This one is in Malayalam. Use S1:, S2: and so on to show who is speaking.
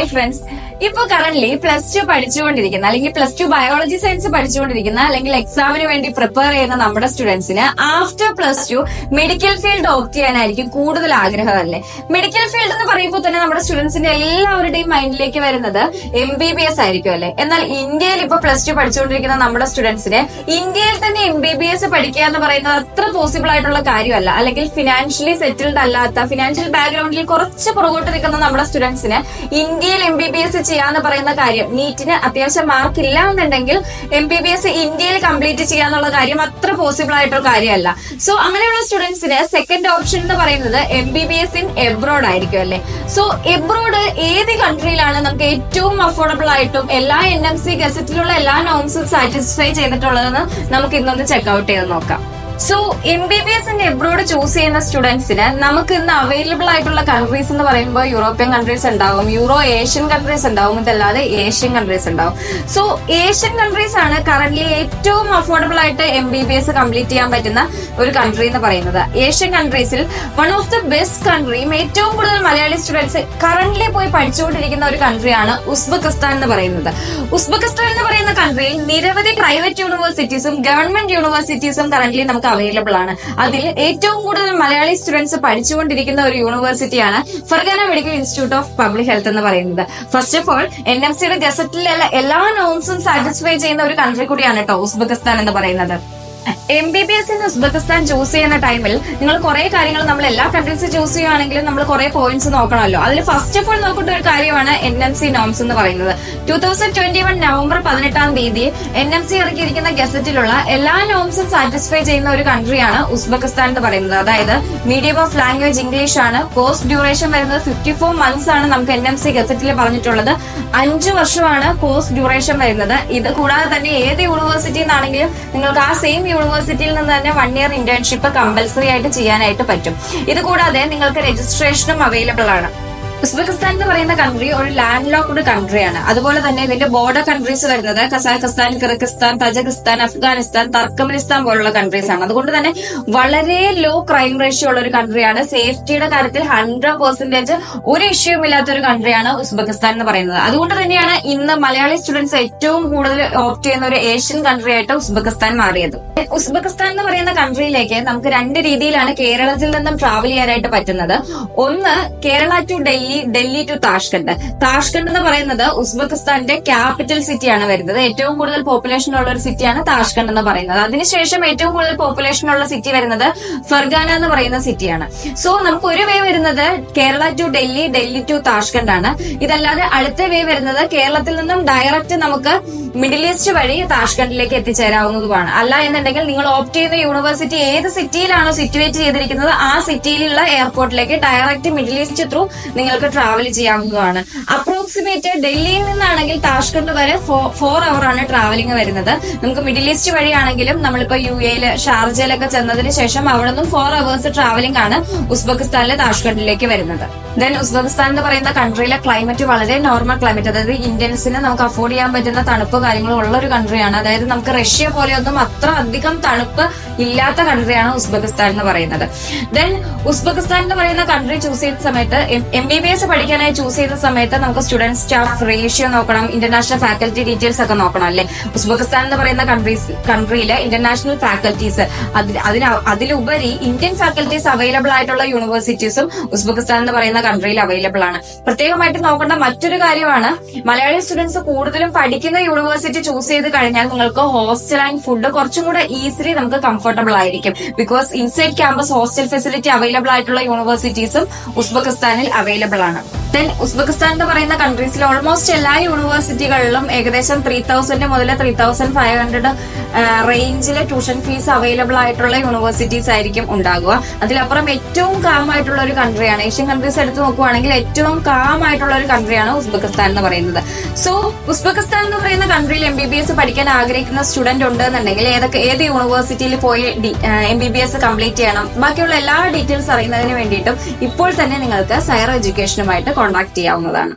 S1: Hi friends. ഇപ്പൊ കറന്റ് +2 പഠിച്ചുകൊണ്ടിരിക്കുന്ന അല്ലെങ്കിൽ +2 ബയോളജി സയൻസ് പഠിച്ചുകൊണ്ടിരിക്കുന്ന അല്ലെങ്കിൽ എക്സാമിന് വേണ്ടി പ്രിപ്പയർ ചെയ്യുന്ന നമ്മുടെ സ്റ്റുഡൻസിന് ആഫ്റ്റർ +2 മെഡിക്കൽ ഫീൽഡ് ഓപ്റ്റ് ചെയ്യാനായിരിക്കും കൂടുതൽ ആഗ്രഹമല്ലേ. മെഡിക്കൽ ഫീൽഡ് എന്ന് പറയുമ്പോൾ തന്നെ നമ്മുടെ സ്റ്റുഡൻസിന്റെ എല്ലാവരുടെയും മൈൻഡിലേക്ക് വരുന്നത് MBBS ആയിരിക്കും അല്ലെ. എന്നാൽ ഇന്ത്യയിൽ ഇപ്പൊ +2 പഠിച്ചുകൊണ്ടിരിക്കുന്ന നമ്മുടെ സ്റ്റുഡൻസിന് ഇന്ത്യയിൽ തന്നെ MBBS പഠിക്കുക എന്ന് പറയുന്നത് അത്ര പോസിബിൾ ആയിട്ടുള്ള കാര്യമല്ല. അല്ലെങ്കിൽ ഫിനാൻഷ്യലി സെറ്റിൽഡ് അല്ലാത്ത, ഫിനാൻഷ്യൽ ബാക്ക്ഗ്രൗണ്ടിൽ കുറച്ച് പുറകോട്ട് നിൽക്കുന്ന നമ്മുടെ സ്റ്റുഡൻസിന് ഇന്ത്യയിൽ MBBS ചെയ്യാന്ന് പറയുന്ന കാര്യം, നീറ്റിന് അത്യാവശ്യം മാർക്ക് ഇല്ല എന്നുണ്ടെങ്കിൽ MBBS ഇന്ത്യയിൽ കംപ്ലീറ്റ് ചെയ്യാന്നുള്ള കാര്യം അത്ര പോസിബിൾ ആയിട്ടുള്ള കാര്യമല്ല. സോ അങ്ങനെയുള്ള സ്റ്റുഡൻസിന് സെക്കൻഡ് ഓപ്ഷൻ എന്ന് പറയുന്നത് MBBS ഇൻ എബ്രോഡ് ആയിരിക്കും അല്ലെ. സോ എബ്രോഡ് ഏത് കൺട്രിയിലാണ് നമുക്ക് ഏറ്റവും അഫോർഡബിൾ ആയിട്ടും എല്ലാ NMC ഗസറ്റിലുള്ള എല്ലാ നോംസും സാറ്റിസ്ഫൈ ചെയ്തിട്ടുള്ളതെന്ന് നമുക്ക് ഇന്നൊന്ന് ചെക്ക്ഔട്ട് ചെയ്ത് നോക്കാം. So MBBS in abroad choose ചെയ്യുന്ന സ്റ്റുഡൻസിന് നമുക്ക് ഇന്ന് അവൈലബിൾ ആയിട്ടുള്ള കൺട്രീസ് എന്ന് പറയുമ്പോൾ യൂറോപ്യൻ കൺട്രീസ് ഉണ്ടാവും, ഏഷ്യൻ കൺട്രീസ് ഉണ്ടാവും, ഇതല്ലാതെ ഏഷ്യൻ കൺട്രീസ് ഉണ്ടാവും. സോ ഏഷ്യൻ കൺട്രീസ് ആണ് കറന്റ് ഏറ്റവും അഫോർഡബിൾ ആയിട്ട് MBBS കംപ്ലീറ്റ് ചെയ്യാൻ പറ്റുന്ന ഒരു കൺട്രി എന്ന് പറയുന്നത്. ഏഷ്യൻ കൺട്രീസിൽ വൺ ഓഫ് ദ ബെസ്റ്റ് കൺട്രിയും ഏറ്റവും കൂടുതൽ മലയാളി സ്റ്റുഡൻസ് കറന്റ് പോയി പഠിച്ചുകൊണ്ടിരിക്കുന്ന ഒരു കൺട്രിയാണ് ഉസ്ബെക്കിസ്ഥാൻ എന്ന് പറയുന്നത്. ഉസ്ബെക്കിസ്ഥാൻ എന്ന് പറയുന്ന കൺട്രിയിൽ നിരവധി പ്രൈവറ്റ് യൂണിവേഴ്സിറ്റീസും ഗവൺമെന്റ് യൂണിവേഴ്സിറ്റീസും കറന്റ് നമുക്ക് അവൈലബിൾ ആണ്. അതിൽ ഏറ്റവും കൂടുതൽ മലയാളി സ്റ്റുഡൻസ് പഠിച്ചുകൊണ്ടിരിക്കുന്ന ഒരു യൂണിവേഴ്സിറ്റിയാണ് Fergana medical institute of public health എന്ന് പറയുന്നത്. ഫസ്റ്റ് ഓഫ് ഓൾ NMCയുടെ ഗസറ്റിലുള്ള എല്ലാ നോംസും സാറ്റിസ്ഫൈ ചെയ്യുന്ന ഒരു കൺട്രി കൂടിയാണ് കേട്ടോ ഉസ്ബെക്കിസ്ഥാൻ എന്ന് പറയുന്നത്. MBBS ഇൻ ഉസ്ബെക്കിസ്ഥാൻ ചൂസ് ചെയ്യുന്ന ടൈമിൽ നിങ്ങൾ കുറെ കാര്യങ്ങൾ, നമ്മൾ എല്ലാ കൺട്രീസ് ചൂസ് ചെയ്യുകയാണെങ്കിലും നമ്മൾ കുറെ പോയിന്റ്സ് നോക്കണമല്ലോ. അതിൽ ഫസ്റ്റ് ഓഫ് ഓൾ നോക്കേണ്ട ഒരു കാര്യമാണ് NMC നോംസ് എന്ന് പറയുന്നത്. 2021 നവംബർ 18 NMC ഇറക്കിയിരിക്കുന്ന ഗസറ്റിലുള്ള എല്ലാ നോംസും സാറ്റിസ്ഫൈ ചെയ്യുന്ന ഒരു കൺട്രിയാണ് ഉസ്ബെക്കിസ്ഥാൻ എന്ന് പറയുന്നത്. അതായത് മീഡിയം ഓഫ് ലാംഗ്വേജ് ഇംഗ്ലീഷ് ആണ്. കോഴ്സ് ഡ്യൂറേഷൻ വരുന്നത് 54 മന്ത്സ് ആണ് നമുക്ക് NMC ഗസറ്റിൽ പറഞ്ഞിട്ടുള്ളത്. 5 വർഷമാണ് കോഴ്സ് ഡ്യൂറേഷൻ വരുന്നത്. ഇത് കൂടാതെ തന്നെ ഏത് യൂണിവേഴ്സിറ്റിയിൽ നിന്നാണെങ്കിലും നിങ്ങൾക്ക് ആ സെയിം യൂണിവേഴ്സിറ്റിയിൽ നിന്ന് തന്നെ 1 ഇയർ ഇന്റേൺഷിപ്പ് കമ്പൽസറി ആയിട്ട് ചെയ്യാനായിട്ട് പറ്റും. ഇത് കൂടാതെ നിങ്ങൾക്ക് രജിസ്ട്രേഷനും അവൈലബിൾ ആണ്. ഉസ്ബെക്കിസ്ഥാൻ എന്ന് പറയുന്ന കൺട്രി ഒരു ലാൻഡ് ലോക്ക്ഡ് കൺട്രിയാണ്. അതുപോലെ തന്നെ ഇതിന്റെ ബോർഡർ കൺട്രീസ് വരുന്നത് കസാഖിസ്ഥാൻ, കിർഗിസ്ഥാൻ, തജകിസ്ഥാൻ, അഫ്ഗാനിസ്ഥാൻ, തർക്കമിനിസ്ഥാൻ പോലുള്ള കൺട്രീസ് ആണ്. അതുകൊണ്ട് തന്നെ വളരെ ലോ ക്രൈം റേഷ്യോ ഉള്ള ഒരു കൺട്രിയാണ്. സേഫ്റ്റിയുടെ കാര്യത്തിൽ 100% ഒരു ഇഷ്യൂവും ഇല്ലാത്ത ഒരു കൺട്രിയാണ് ഉസ്ബെക്കിസ്ഥാൻ എന്ന് പറയുന്നത്. അതുകൊണ്ട് തന്നെയാണ് ഇന്ന് മലയാളി സ്റ്റുഡൻസ് ഏറ്റവും കൂടുതൽ ഓപ്റ്റ് ചെയ്യുന്ന ഒരു ഏഷ്യൻ കൺട്രി ആയിട്ട് ഉസ്ബെക്കിസ്ഥാൻ മാറിയത്. ഉസ്ബെക്കിസ്ഥാൻ എന്ന് പറയുന്ന കൺട്രിയിലേക്ക് നമുക്ക് 2 രീതിയിലാണ് കേരളത്തിൽ നിന്നും ട്രാവൽ ചെയ്യാനായിട്ട് പറ്റുന്നത്. ഒന്ന്, Kerala to Delhi to Tashkent. Tashkent എന്ന് പറയുന്നത് ഉസ്ബെക്കിസ്ഥാന്റെ ക്യാപിറ്റൽ സിറ്റിയാണ് വരുന്നത്. ഏറ്റവും കൂടുതൽ പോപ്പുലേഷൻ ഉള്ള ഒരു സിറ്റിയാണ് താഷ്കണ്ട് എന്ന് പറയുന്നത്. അതിനുശേഷം ഏറ്റവും കൂടുതൽ പോപ്പുലേഷൻ ഉള്ള സിറ്റി വരുന്നത് ഫർഗാന എന്ന് പറയുന്ന സിറ്റിയാണ്. സോ നമുക്ക് ഒരു വേ വരുന്നത് Kerala to Delhi, Delhi to Tashkent ആണ്. ഇതല്ലാതെ അടുത്ത വേ വരുന്നത് കേരളത്തിൽ നിന്നും ഡയറക്റ്റ് നമുക്ക് മിഡിൽ ഈസ്റ്റ് വഴി താഷ്കണ്ടിലേക്ക് എത്തിച്ചേരാവുന്നതുമാണ്. അല്ല എന്നുണ്ടെങ്കിൽ നിങ്ങൾ ഓപ്റ്റ് ചെയ്യുന്ന യൂണിവേഴ്സിറ്റി ഏത് സിറ്റിയിലാണോ സിറ്റുവേറ്റ് ചെയ്തിരിക്കുന്നത് ആ സിറ്റിയിലുള്ള എയർപോർട്ടിലേക്ക് ഡയറക്റ്റ് മിഡിൽ ഈസ്റ്റ് ത്രൂ നിങ്ങൾക്ക് ട്രാവൽ ചെയ്യാവുന്നതാണ്. അപ്രോക്സിമേറ്റ് ഡൽഹിയിൽ നിന്നാണെങ്കിൽ താഷ്കണ്ട് വരെ 4 അവർ ആണ് ട്രാവലിംഗ് വരുന്നത്. നമുക്ക് മിഡിൽ ഈസ്റ്റ് വഴിയാണെങ്കിലും നമ്മളിപ്പോ UAE ഷാർജയിലൊക്കെ ചെന്നതിന് ശേഷം അവിടെ നിന്നും 4 അവേഴ്സ് ട്രാവലിംഗ് ആണ് ഉസ്ബെക്കിസ്ഥാനിലെ താഷ്കണ്ടിലേക്ക് വരുന്നത്. ദെൻ ഉസ്ബെക്കിസ്ഥാൻ എന്ന് പറയുന്ന കൺട്രിയിലെ ക്ലൈമറ്റ് വളരെ നോർമൽ ക്ലൈമറ്റ്, അതായത് ഇന്ത്യൻസിന് നമുക്ക് അഫോർഡ് ചെയ്യാൻ പറ്റുന്ന തണുപ്പ് കാര്യങ്ങളും ഉള്ള ഒരു കൺട്രിയാണ്. അതായത് നമുക്ക് റഷ്യ പോലെയൊന്നും അത്ര അധികം തണുപ്പ് ഇല്ലാത്ത കൺട്രിയാണ് ഉസ്ബെക്കിസ്ഥാൻ എന്ന് പറയുന്നത്. ദെൻ ഉസ്ബെക്കിസ്ഥാൻ എന്ന് പറയുന്ന കൺട്രി ചൂസ് ചെയ്യുന്ന സമയത്ത് MBBS പഠിക്കാനായി ചൂസ് ചെയ്യുന്ന സമയത്ത് നമുക്ക് സ്റ്റുഡന്റ് സ്റ്റാഫ് റേഷ്യോ നോക്കണം, ഇന്റർനാഷണൽ ഫാക്കൽറ്റി ഡീറ്റെയിൽസ് ഒക്കെ നോക്കണം അല്ലെ. ഉസ്ബെക്കിസ്ഥാൻ എന്ന് പറയുന്ന കൺട്രിയിലെ ഇന്റർനാഷണൽ ഫാക്കൽറ്റീസ്, അതിലുപരി ഇന്ത്യൻ ഫാക്കൽറ്റീസ് അവൈലബിൾ ആയിട്ടുള്ള യൂണിവേഴ്സിറ്റീസും ഉസ്ബെക്കിസ്ഥാൻ എന്ന് പറയുന്ന കൺട്രിയിൽ അവൈലബിൾ ആണ്. പ്രത്യേകമായിട്ട് നോക്കേണ്ട മറ്റൊരു കാര്യമാണ്, മലയാളി സ്റ്റുഡൻസ് കൂടുതലും പഠിക്കുന്ന യൂണിവേഴ്സിറ്റി ചൂസ് ചെയ്ത് കഴിഞ്ഞാൽ നിങ്ങൾക്ക് ഹോസ്റ്റൽ ആൻഡ് ഫുഡ് കുറച്ചും കൂടെ ഈസിലി നമുക്ക് കംഫർട്ടബിൾ ആയിരിക്കും. Because inside campus hostel facility available ആയിട്ടുള്ള യൂണിവേഴ്സിറ്റീസും ഉസ്ബെക്കിസ്ഥാനിൽ അവൈലബിൾ ആണ്. ദെൻ ഉസ്ബെക്കിസ്ഥാൻ എന്ന് പറയുന്ന കൺട്രീസിൽ ഓൾമോസ്റ്റ് എല്ലാ യൂണിവേഴ്സിറ്റികളിലും ഏകദേശം 3000 മുതൽ 3500 റേഞ്ചിലെ ട്യൂഷൻ ഫീസ് അവൈലബിൾ ആയിട്ടുള്ള യൂണിവേഴ്സിറ്റീസ് ആയിരിക്കും ഉണ്ടാകുക. അതിലപ്പുറം ഏറ്റവും കാം ആയിട്ടുള്ള ഒരു കൺട്രിയാണ്, ഏഷ്യൻ കൺട്രീസ് എടുത്ത് നോക്കുവാണെങ്കിൽ ഏറ്റവും കാം ആയിട്ടുള്ള ഒരു കൺട്രിയാണ് ഉസ്ബെക്കിസ്ഥാൻ എന്ന് പറയുന്നത്. സോ ഉസ്ബെക്കിസ്ഥാൻ എന്ന് പറയുന്ന കൺട്രിയിൽ MBBS പഠിക്കാൻ ആഗ്രഹിക്കുന്ന സ്റ്റുഡന്റ് ഉണ്ടെന്നുണ്ടെങ്കിൽ ഏത് യൂണിവേഴ്സിറ്റിയിൽ പോയി MBBS കംപ്ലീറ്റ് ചെയ്യണം, ബാക്കിയുള്ള എല്ലാ ഡീറ്റെയിൽസ് അറിയുന്നതിന് വേണ്ടിയിട്ടും ഇപ്പോൾ തന്നെ നിങ്ങൾക്ക് സൈറോ എഡ്യൂക്കേഷനുമായിട്ട് കോൺടാക്ട് ചെയ്യാവുന്നതാണ്.